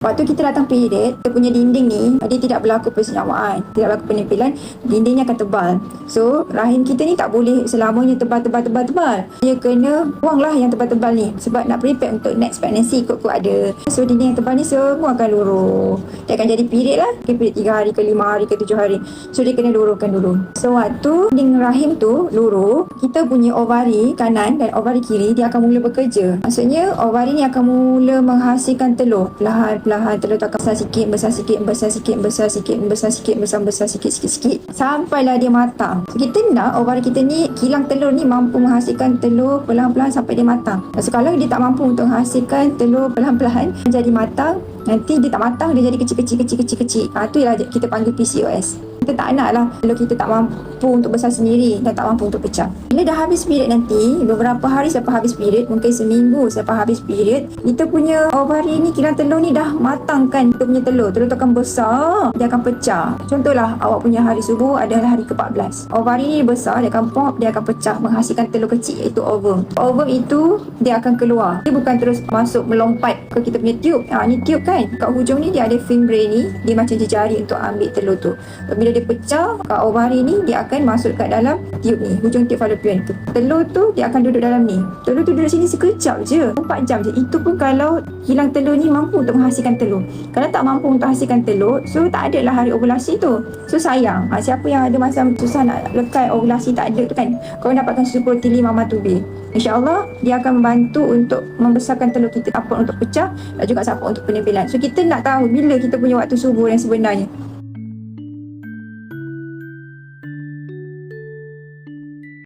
Waktu kita datang period, kita punya dinding ni, dia tidak berlaku persenjawaan, tidak berlaku penyempilan, dindingnya akan tebal. So, rahim kita ni tak boleh selamanya tebal. Dia kena buanglah yang tebal-tebal ni sebab nak prepare untuk next pregnancy ikut ada. So, dinding yang tebal ni semua akan luruh. Dia akan jadi period lah, period 3 hari ke 5 hari ke 7 hari. So, dia kena luruhkan dulu. So, waktu dinding rahim tu luruh, kita punya ovari kanan dan ovari kiri, dia akan mula bekerja. Maksudnya, ovari ni akan mula menghasilkan telur. Perlahan telur tu akan besar sikit sampailah dia matang. So, kita nak ovari kita ni, kilang telur ni mampu menghasilkan telur perlahan-lahan sampai dia matang. So, kalau dia tak mampu untuk menghasilkan telur perlahan-lahan menjadi matang, nanti dia tak matang, dia jadi kecil. Tu ialah kita panggil PCOS. Kita tak nak lah kalau kita tak mampu untuk besar sendiri dan tak mampu untuk pecah. Bila dah habis period nanti, beberapa hari selepas habis period, mungkin seminggu selepas habis period, kita punya ovari ni, kilang telur ni dah matang kan. Kita punya telur tu akan besar, dia akan pecah. Contohlah awak punya hari subuh adalah hari ke-14. Ovari ni besar, dia akan pop, dia akan pecah, menghasilkan telur kecil iaitu ovum. Ovum itu dia akan keluar. Dia bukan terus masuk melompat ke kita punya tube. Ni tube kan. Kat hujung ni dia ada fimbre ni, dia macam jejari untuk ambil telur tu. Bila dia pecah kat ovari ni, dia akan masuk kat dalam tube ni, hujung tube fallopian tu. Telur tu dia akan duduk dalam ni. Telur tu duduk sini sekejap je, 4 jam je. Itu pun kalau kilang telur ni mampu untuk menghasilkan telur. Kalau tak mampu untuk hasilkan telur, so tak ada lah hari ovulasi tu. So sayang. Siapa yang ada masa susah nak lekat ovulasi tak ada tu kan, kau dapatkan susu protein mama tubir. InsyaAllah dia akan membantu untuk membesarkan telur kita, support untuk pecah dan juga support untuk penyempilan. So kita nak tahu bila kita punya waktu subur yang sebenarnya.